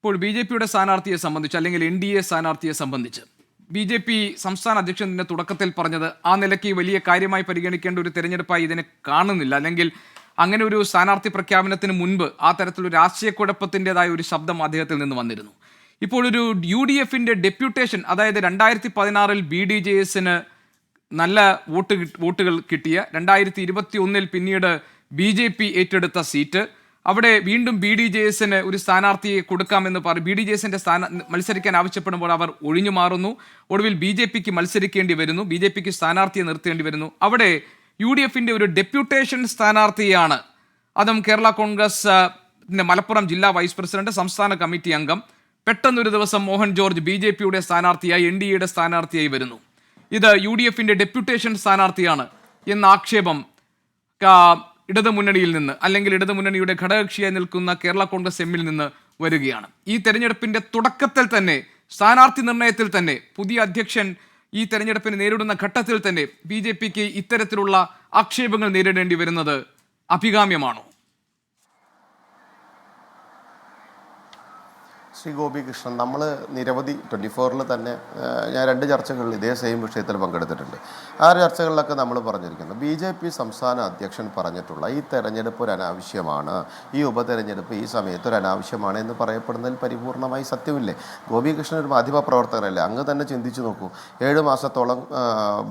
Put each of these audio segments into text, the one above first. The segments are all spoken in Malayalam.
ഇപ്പോൾ BJP സ്ഥാനാർത്ഥിയെ സംബന്ധിച്ച് അല്ലെങ്കിൽ NDA സ്ഥാനാർത്ഥിയെ സംബന്ധിച്ച് BJP സംസ്ഥാന അധ്യക്ഷൻ ഇതിന്റെ തുടക്കത്തിൽ പറഞ്ഞത് ആ നിലയ്ക്ക് വലിയ കാര്യമായി പരിഗണിക്കേണ്ട ഒരു തെരഞ്ഞെടുപ്പായി ഇതിനെ കാണുന്നില്ല, അല്ലെങ്കിൽ അങ്ങനെ ഒരു സ്ഥാനാർത്ഥി പ്രഖ്യാപനത്തിന് മുൻപ് ആ തരത്തിലൊരു ആശയക്കുഴപ്പത്തിൻ്റെതായ ഒരു ശബ്ദം അദ്ദേഹത്തിൽ നിന്ന് വന്നിരുന്നു. ഇപ്പോൾ ഒരു UDFന്റെ ഡെപ്യൂട്ടേഷൻ, അതായത് 2016 BDJSന് നല്ല വോട്ടുകൾ കിട്ടിയ 2021 പിന്നീട് BJP ഏറ്റെടുത്ത സീറ്റ്, അവിടെ വീണ്ടും BDJSന് ഒരു സ്ഥാനാർത്ഥിയെ കൊടുക്കാമെന്ന് BDJSന്റെ മത്സരിക്കാൻ ആവശ്യപ്പെടുമ്പോൾ അവർ ഒഴിഞ്ഞു മാറുന്നു. ഒടുവിൽ BJPക്ക് മത്സരിക്കേണ്ടി വരുന്നു, BJPക്ക് സ്ഥാനാർത്ഥിയെ നിർത്തേണ്ടി വരുന്നു. അവിടെ UDFന്റെ ഒരു ഡെപ്യൂട്ടേഷൻ സ്ഥാനാർത്ഥിയാണ്, അതും കേരള കോൺഗ്രസ് മലപ്പുറം ജില്ലാ വൈസ് പ്രസിഡന്റ്, സംസ്ഥാന കമ്മിറ്റി അംഗം. പെട്ടെന്നൊരു ദിവസം മോഹൻ ജോർജ് BJPയുടെ സ്ഥാനാർത്ഥിയായി, NDAയുടെ സ്ഥാനാർത്ഥിയായി വരുന്നു. ഇത് UDFന്റെ ഡെപ്യൂട്ടേഷൻ സ്ഥാനാർത്ഥിയാണ് എന്ന ആക്ഷേപം ഇടതുമുന്നണിയിൽ നിന്ന്, അല്ലെങ്കിൽ ഇടതുമുന്നണിയുടെ ഘടകകക്ഷിയായി നിൽക്കുന്ന കേരള കോൺഗ്രസ് എമ്മിൽ നിന്ന് വരികയാണ്. ഈ തെരഞ്ഞെടുപ്പിന്റെ തുടക്കത്തിൽ തന്നെ, സ്ഥാനാർത്ഥി നിർണയത്തിൽ തന്നെ, പുതിയ അധ്യക്ഷൻ ഈ തെരഞ്ഞെടുപ്പിനെ നേരിടുന്ന ഘട്ടത്തിൽ തന്നെ BJPക്ക് ഇത്തരത്തിലുള്ള ആക്ഷേപങ്ങൾ നേരിടേണ്ടി വരുന്നത് അഭികാമ്യമാണോ? ശ്രീ ഗോപികൃഷ്ണൻ, നമ്മൾ നിരവധി 24-ൽ തന്നെ ഞാൻ 2 ചർച്ചകളിൽ ഇതേ സെയിം വിഷയത്തിൽ പങ്കെടുത്തിട്ടുണ്ട്. ആ ചർച്ചകളിലൊക്കെ നമ്മൾ പറഞ്ഞിരിക്കുന്നു, BJP സംസ്ഥാന അധ്യക്ഷൻ പറഞ്ഞിട്ടുള്ള ഈ തെരഞ്ഞെടുപ്പ് ഒരു അനാവശ്യമാണ്, ഈ ഉപതെരഞ്ഞെടുപ്പ് ഈ സമയത്ത് ഒരു അനാവശ്യമാണ് എന്ന് പറയപ്പെടുന്നതിൽ പരിപൂർണമായി സത്യമില്ലേ? ഗോപികൃഷ്ണൻ ഒരു മാധ്യമ പ്രവർത്തകരല്ലേ, അങ്ങ് തന്നെ ചിന്തിച്ചു നോക്കൂ. 7 മാസത്തോളം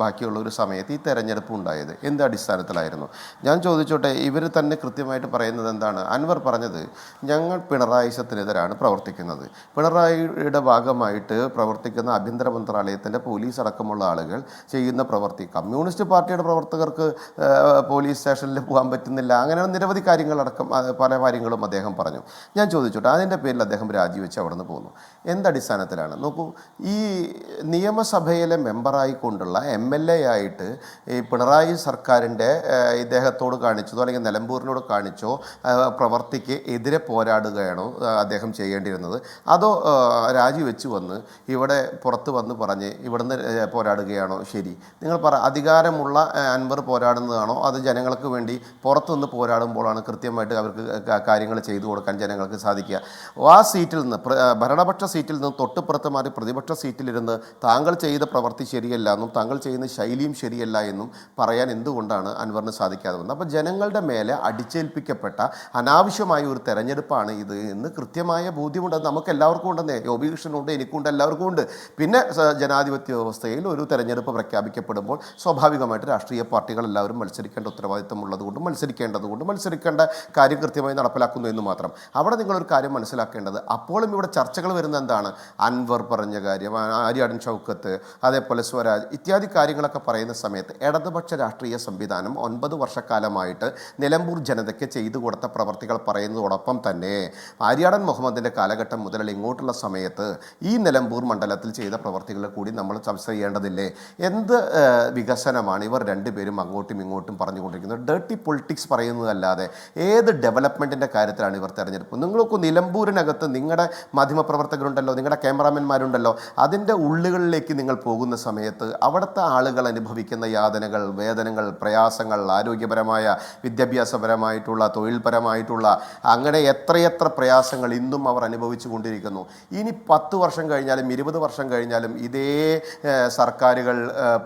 ബാക്കിയുള്ള ഒരു സമയത്ത് ഈ തെരഞ്ഞെടുപ്പ് ഉണ്ടായത് എന്ത് അടിസ്ഥാനത്തിലായിരുന്നു? ഞാൻ ചോദിച്ചോട്ടെ, ഇവർ തന്നെ കൃത്യമായിട്ട് പറയുന്നത് എന്താണ്? അൻവർ പറഞ്ഞത്, ഞങ്ങൾ പിണറായിസത്തിനെതിരാണ് പ്രവർത്തിക്കുന്നത്. പിണറായിയുടെ ഭാഗമായിട്ട് പ്രവർത്തിക്കുന്ന ആഭ്യന്തര മന്ത്രാലയത്തിൻ്റെ പോലീസ് അടക്കമുള്ള ആളുകൾ ചെയ്യുന്ന പ്രവൃത്തി, കമ്മ്യൂണിസ്റ്റ് പാർട്ടിയുടെ പ്രവർത്തകർക്ക് പോലീസ് സ്റ്റേഷനിൽ പോകാൻ പറ്റുന്നില്ല, അങ്ങനെ നിരവധി കാര്യങ്ങളടക്കം പല കാര്യങ്ങളും അദ്ദേഹം പറഞ്ഞു. ഞാൻ ചോദിച്ചോട്ടെ, അതിൻ്റെ പേരിൽ അദ്ദേഹം രാജിവെച്ച് അവിടെ നിന്ന് പോന്നു. എന്തടിസ്ഥാനത്തിലാണ്? നോക്കൂ, ഈ നിയമസഭയിലെ മെമ്പറായിക്കൊണ്ടുള്ള MLA ആയിട്ട് ഈ പിണറായി സർക്കാരിൻ്റെ ഇദ്ദേഹത്തോട് കാണിച്ചതോ അല്ലെങ്കിൽ നിലമ്പൂരിനോട് കാണിച്ചോ പ്രവർത്തിക്ക് എതിരെ പോരാടുകയാണോ അദ്ദേഹം ചെയ്യേണ്ടിയിരുന്നത്? അതോ രാജിവെച്ച് വന്ന് ഇവിടെ പുറത്ത് വന്ന് പറഞ്ഞ് ഇവിടുന്ന് പോരാടുകയാണോ ശരി? നിങ്ങൾ അധികാരമുള്ള അൻവർ പോരാടുന്നതാണോ, അത് ജനങ്ങൾക്ക് വേണ്ടി പുറത്തുനിന്ന് പോരാടുമ്പോഴാണ് കൃത്യമായിട്ട് അവർക്ക് കാര്യങ്ങൾ ചെയ്തു കൊടുക്കാൻ ജനങ്ങൾക്ക് സാധിക്കുക? ആ സീറ്റിൽ നിന്ന്, ഭരണപക്ഷ സീറ്റിൽ നിന്ന് തൊട്ടുപുറത്ത് മാറി പ്രതിപക്ഷ സീറ്റിലിരുന്ന് താങ്കൾ ചെയ്ത പ്രവൃത്തി ശരിയല്ല എന്നും താങ്കൾ ചെയ്യുന്ന ശൈലിയും ശരിയല്ല എന്നും പറയാൻ എന്തുകൊണ്ടാണ് അൻവറിന് സാധിക്കാതെ വന്നത്? അപ്പോൾ ജനങ്ങളുടെ മേലെ അടിച്ചേൽപ്പിക്കപ്പെട്ട അനാവശ്യമായ ഒരു തെരഞ്ഞെടുപ്പാണ് ഇത് എന്ന് കൃത്യമായ ബോധ്യമുണ്ട്. നമുക്ക് എല്ലാവർക്കും ഉണ്ടെന്നേ, ഗോപികൃഷ്ണനുണ്ട്, എനിക്കുണ്ട്, എല്ലാവർക്കും ഉണ്ട്. പിന്നെ ജനാധിപത്യ വ്യവസ്ഥയിൽ ഒരു തെരഞ്ഞെടുപ്പ് പ്രഖ്യാപിക്കപ്പെടുമ്പോൾ സ്വാഭാവികമായിട്ട് രാഷ്ട്രീയ പാർട്ടികൾ എല്ലാവരും മത്സരിക്കേണ്ട ഉത്തരവാദിത്തം ഉള്ളതുകൊണ്ട് മത്സരിക്കേണ്ട കാര്യം കൃത്യമായി നടപ്പിലാക്കുന്നു എന്ന് മാത്രം. അവിടെ നിങ്ങളൊരു കാര്യം മനസ്സിലാക്കേണ്ടത്, അപ്പോഴും ഇവിടെ ചർച്ചകൾ വരുന്ന എന്താണ്? അൻവർ പറഞ്ഞ കാര്യം, ആര്യാടൻ ഷൗക്കത്ത്, അതേപോലെ സ്വരാജ് ഇത്യാദി കാര്യങ്ങളൊക്കെ പറയുന്ന സമയത്ത് ഇടതുപക്ഷ രാഷ്ട്രീയ സംവിധാനം 9 വർഷക്കാലമായിട്ട് നിലമ്പൂർ ജനതയ്ക്ക് ചെയ്തു കൊടുത്ത പ്രവർത്തികൾ പറയുന്നതോടൊപ്പം തന്നെ ആര്യാടൻ മുഹമ്മദിൻ്റെ കാലഘട്ടം മുതൽ ഇങ്ങോട്ടുള്ള സമയത്ത് ഈ നിലമ്പൂർ മണ്ഡലത്തിൽ ചെയ്ത പ്രവർത്തികൾ കൂടി നമ്മൾ ചർച്ച ചെയ്യേണ്ടതില്ലേ? എന്ത് വികസനമാണ് ഇവർ രണ്ടുപേരും അങ്ങോട്ടും ഇങ്ങോട്ടും പറഞ്ഞുകൊണ്ടിരിക്കുന്നത്? ഡേർട്ടി പൊളിറ്റിക്സ് പറയുന്നതല്ലാതെ ഏത് ഡെവലപ്മെൻറ്റിൻ്റെ കാര്യത്തിലാണ് ഇവർ തെരഞ്ഞെടുപ്പ്? നിങ്ങൾക്ക് നിലമ്പൂരിനകത്ത് നിങ്ങളുടെ മാധ്യമപ്രവർത്തകരുണ്ടല്ലോ, നിങ്ങളുടെ ക്യാമറാമാൻമാരുണ്ടല്ലോ, അതിൻ്റെ ഉള്ളുകളിലേക്ക് നിങ്ങൾ പോകുന്ന സമയത്ത് അവിടുത്തെ ആളുകൾ അനുഭവിക്കുന്ന യാതനകൾ, വേദനകൾ, പ്രയാസങ്ങൾ, ആരോഗ്യപരമായ, വിദ്യാഭ്യാസപരമായിട്ടുള്ള, തൊഴിൽപരമായിട്ടുള്ള അങ്ങനെ എത്രയെത്ര പ്രയാസങ്ങൾ ഇന്നും അവർ അനുഭവിച്ചു കൊണ്ടിരിക്കുന്നു. ഇനി 10 വർഷം കഴിഞ്ഞാലും 20 വർഷം കഴിഞ്ഞാലും ഇതേ സർക്കാരുകൾ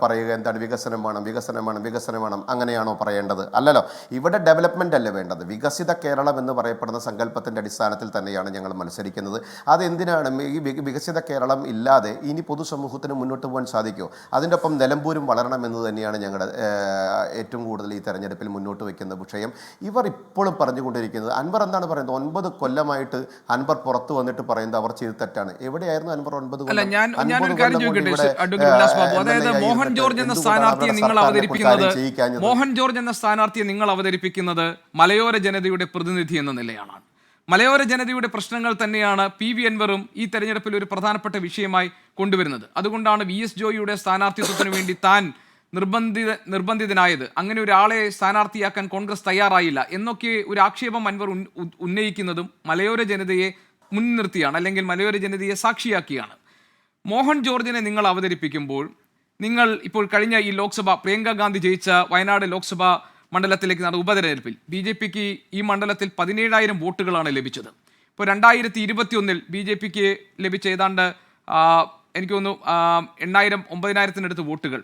പറയുക എന്താണ്? വികസനം വേണം. അങ്ങനെയാണോ പറയേണ്ടത്? അല്ലല്ലോ. ഇവിടെ ഡെവലപ്മെൻ്റ് അല്ലേ വേണ്ടത്? വികസിത കേരളം എന്ന് പറയപ്പെടുന്ന സങ്കല്പത്തിൻ്റെ അടിസ്ഥാനത്തിൽ തന്നെയാണ് ഞങ്ങൾ മത്സരിക്കുന്നത്. അതെന്തിനാണ്? ഈ വികസിത കേരളം ഇല്ലാതെ ഇനി പൊതുസമൂഹത്തിന് മുന്നോട്ട് പോകാൻ സാധിക്കുമോ? അതിൻ്റെ ഒപ്പം നിലമ്പൂരും വളരണമെന്ന് തന്നെയാണ് ഞങ്ങളുടെ ഏറ്റവും കൂടുതൽ ഈ തെരഞ്ഞെടുപ്പിൽ മുന്നോട്ട് വയ്ക്കുന്ന വിഷയം. ഇവർ ഇപ്പോഴും പറഞ്ഞുകൊണ്ടിരിക്കുന്നത്, അൻവർ എന്താണ് പറയുന്നത്? 9 കൊല്ലമായിട്ട് അൻവർ പുറത്തു വന്നിട്ട് പറയുന്നത് അവർ ചെയ്ത് തെറ്റാണ്. എവിടെയായിരുന്നു അൻവർ 9 കൊല്ലം? അതായത് മോഹൻ ജോർജ് എന്ന സ്ഥാനാർത്ഥിയെ നിങ്ങൾ അവതരിപ്പിക്കുന്നത് മലയോര ജനതയുടെ പ്രതിനിധി എന്ന നിലയാണ്. മലയോര ജനതയുടെ പ്രശ്നങ്ങൾ തന്നെയാണ് PV അൻവറും ഈ തെരഞ്ഞെടുപ്പിൽ ഒരു പ്രധാനപ്പെട്ട വിഷയമായി കൊണ്ടുവരുന്നത്. അതുകൊണ്ടാണ് VS ജോയിയുടെ സ്ഥാനാർത്ഥിത്വത്തിന് വേണ്ടി താൻ നിർബന്ധിതനായത്. അങ്ങനെ ഒരാളെ സ്ഥാനാർത്ഥിയാക്കാൻ കോൺഗ്രസ് തയ്യാറായില്ല എന്നൊക്കെ ഒരു ആക്ഷേപം അൻവർ ഉന്നയിക്കുന്നതും മലയോര ജനതയെ മുൻനിർത്തിയാണ്, അല്ലെങ്കിൽ മലയോര ജനതയെ സാക്ഷിയാക്കിയാണ്. മോഹൻ ജോർജിനെ നിങ്ങൾ അവതരിപ്പിക്കുമ്പോൾ, നിങ്ങൾ ഇപ്പോൾ കഴിഞ്ഞ ഈ ലോക്സഭ, പ്രിയങ്ക ഗാന്ധി ജയിച്ച വയനാട് ലോക്സഭാ മണ്ഡലത്തിലേക്ക് നടന്ന ഉപതെരഞ്ഞെടുപ്പിൽ BJPക്ക് ഈ മണ്ഡലത്തിൽ 17,000 വോട്ടുകളാണ് ലഭിച്ചത്. ഇപ്പോൾ 2021 ബി ജെ പിക്ക് ലഭിച്ച ഏതാണ്ട് എനിക്ക് തോന്നുന്നു 9,000-9,000 വോട്ടുകൾ.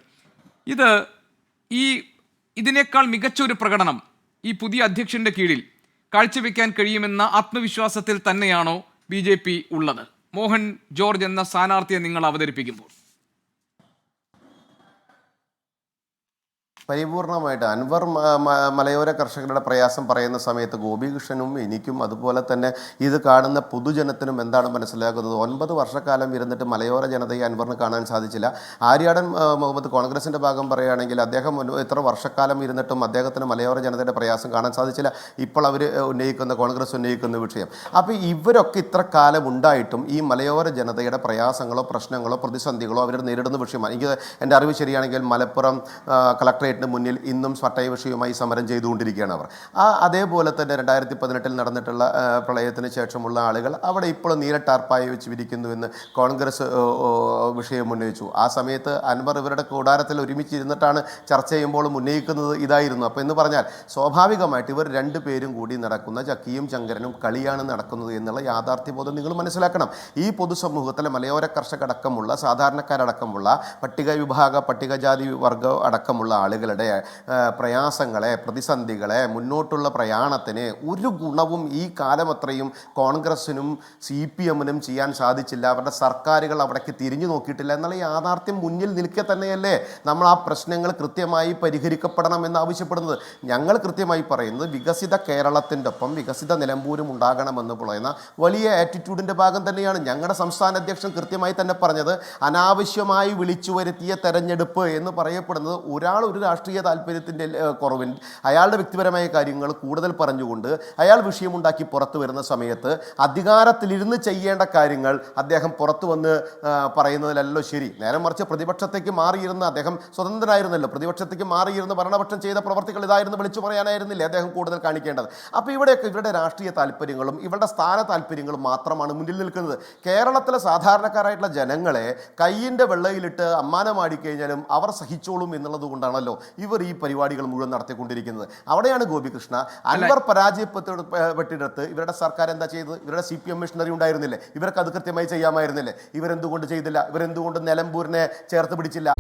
ഇതിനേക്കാൾ മികച്ച ഒരു പ്രകടനം ഈ പുതിയ അധ്യക്ഷന്റെ കീഴിൽ കാഴ്ചവെക്കാൻ കഴിയുമെന്ന ആത്മവിശ്വാസത്തിൽ തന്നെയാണോ ബി ജെ പി ഉള്ളത്? മോഹൻ ജോർജ് എന്ന സ്ഥാനാർത്ഥിയെ നിങ്ങൾ അവതരിപ്പിക്കുമ്പോൾ പരിപൂർണമായിട്ട് അൻവർ മലയോര കർഷകരുടെ പ്രയാസം പറയുന്ന സമയത്ത് ഗോപികൃഷ്ണനും എനിക്കും അതുപോലെ തന്നെ ഇത് കാണുന്ന പൊതുജനത്തിനും എന്താണ് മനസ്സിലാക്കുന്നത്? 9 വർഷക്കാലം ഇരുന്നിട്ട് മലയോര ജനതയെ അൻവറിന് കാണാൻ സാധിച്ചില്ല. ആര്യാടൻ മുഹമ്മദ് കോൺഗ്രസിൻ്റെ ഭാഗം പറയുകയാണെങ്കിൽ അദ്ദേഹം ഇത്ര വർഷക്കാലം ഇരുന്നിട്ടും അദ്ദേഹത്തിന് മലയോര ജനതയുടെ പ്രയാസം കാണാൻ സാധിച്ചില്ല. ഇപ്പോൾ അവർ കോൺഗ്രസ് ഉന്നയിക്കുന്ന വിഷയം. അപ്പോൾ ഇവരൊക്കെ ഇത്ര കാലം ഉണ്ടായിട്ടും ഈ മലയോര ജനതയുടെ പ്രയാസങ്ങളോ പ്രശ്നങ്ങളോ പ്രതിസന്ധികളോ അവർ നേരിടുന്ന വിഷയമാണ്. എനിക്ക് എൻ്റെ അറിവ് ശരിയാണെങ്കിൽ മലപ്പുറം കളക്ടറേറ്റ് മുന്നിൽ ഇന്നും സ്വട്ടയ വിഷയവുമായി സമരം ചെയ്തുകൊണ്ടിരിക്കുകയാണ് അവർ. അതേപോലെ തന്നെ 2018 നടന്നിട്ടുള്ള പ്രളയത്തിന് ശേഷമുള്ള ആളുകൾ അവിടെ ഇപ്പോൾ നീല ടാർപ്പായി വെച്ച് വിരിക്കുന്നുവെന്ന് കോൺഗ്രസ് വിഷയം ഉന്നയിച്ചു. ആ സമയത്ത് അൻവർ ഇവരുടെ കൂടാരത്തിൽ ഒരുമിച്ചിരുന്നിട്ടാണ് ചർച്ച ചെയ്യുമ്പോൾ ഉന്നയിക്കുന്നത് ഇതായിരുന്നു. അപ്പോൾ എന്ന് പറഞ്ഞാൽ സ്വാഭാവികമായിട്ട് ഇവർ രണ്ടുപേരും കൂടി നടക്കുന്ന ചക്കിയും ചങ്കരനും കളിയാണ് നടക്കുന്നത് എന്നുള്ള യാഥാർത്ഥ്യബോധം നിങ്ങൾ മനസ്സിലാക്കണം. ഈ പൊതുസമൂഹത്തിലെ മലയോര കർഷകടക്കമുള്ള സാധാരണക്കാരടക്കമുള്ള പട്ടികജാതി വർഗം അടക്കമുള്ള ആളുകളുടെ പ്രയാസങ്ങളെ പ്രതിസന്ധികളെ മുന്നോട്ടുള്ള പ്രയാണത്തിന് ഒരു ഗുണവും ഈ കാലമത്രയും കോൺഗ്രസിനും CPM-നും ചെയ്യാൻ സാധിച്ചില്ല. അവരുടെ സർക്കാരുകൾ അവിടേക്ക് തിരിഞ്ഞു നോക്കിയിട്ടില്ല എന്നുള്ള യാഥാർത്ഥ്യം മുന്നിൽ നിൽക്കെ തന്നെയല്ലേ നമ്മൾ ആ പ്രശ്നങ്ങൾ കൃത്യമായി പരിഹരിക്കപ്പെടണമെന്ന് ആവശ്യപ്പെടുന്നത്. ഞങ്ങൾ കൃത്യമായി പറയുന്നത് വികസിത കേരളത്തിൻ്റെ ഒപ്പം വികസിത നിലമ്പൂരും ഉണ്ടാകണമെന്ന് പറയുന്ന വലിയ ആറ്റിറ്റ്യൂഡിൻ്റെ ഭാഗം തന്നെയാണ്. ഞങ്ങളുടെ സംസ്ഥാന അധ്യക്ഷൻ കൃത്യമായി തന്നെ പറഞ്ഞത് അനാവശ്യമായി വിളിച്ചു വരുത്തിയ തെരഞ്ഞെടുപ്പ് എന്ന് പറയപ്പെടുന്നത് ഒരാൾ ഒരു രാഷ്ട്രീയ താല്പര്യത്തിൻ്റെ കുറവിൽ അയാളുടെ വ്യക്തിപരമായ കാര്യങ്ങൾ കൂടുതൽ പറഞ്ഞുകൊണ്ട് അയാൾ വിഷയമുണ്ടാക്കി പുറത്തു വരുന്ന സമയത്ത് അധികാരത്തിലിരുന്ന് ചെയ്യേണ്ട കാര്യങ്ങൾ അദ്ദേഹം പുറത്തു വന്ന് പറയുന്നതിലല്ലോ ശരി. നേരെ മറിച്ച് പ്രതിപക്ഷത്തേക്ക് മാറിയിരുന്ന അദ്ദേഹം സ്വതന്ത്രനായിരുന്നല്ലോ, പ്രതിപക്ഷത്തേക്ക് മാറിയിരുന്ന ഭരണപക്ഷം ചെയ്ത പ്രവർത്തികൾ ഇതായിരുന്നു വിളിച്ചു പറയാനായിരുന്നില്ലേ അദ്ദേഹം കൂടുതൽ കാണിക്കേണ്ടത്? അപ്പോൾ ഇവിടെയൊക്കെ ഇവരുടെ രാഷ്ട്രീയ താല്പര്യങ്ങളും ഇവരുടെ സ്ഥാന താല്പര്യങ്ങളും മാത്രമാണ് മുന്നിൽ നിൽക്കുന്നത്. കേരളത്തിലെ സാധാരണക്കാരായിട്ടുള്ള ജനങ്ങളെ കയ്യിൻ്റെ വെള്ളയിലിട്ട് അമ്മാനമാടിക്കഴിഞ്ഞാലും അവർ സഹിച്ചോളും എന്നുള്ളത് കൊണ്ടാണല്ലോ ഇവർ ഈ പരിപാടികൾ മുഴുവൻ നടത്തിക്കൊണ്ടിരിക്കുന്നത്. അവിടെയാണ് ഗോപികൃഷ്ണ അൻവർ പരാജയപ്പെട്ടിടത്ത് ഇവരുടെ സർക്കാർ എന്താ ചെയ്തത്? ഇവരുടെ CPM മിഷണറി ഉണ്ടായിരുന്നില്ലേ? ഇവർക്ക് അത് കൃത്യമായി ചെയ്യാമായിരുന്നില്ലേ? ഇവരെന്തുകൊണ്ട് ചെയ്തില്ല? ഇവരെന്തുകൊണ്ട് നിലമ്പൂരിനെ ചേർത്ത് പിടിച്ചില്ല?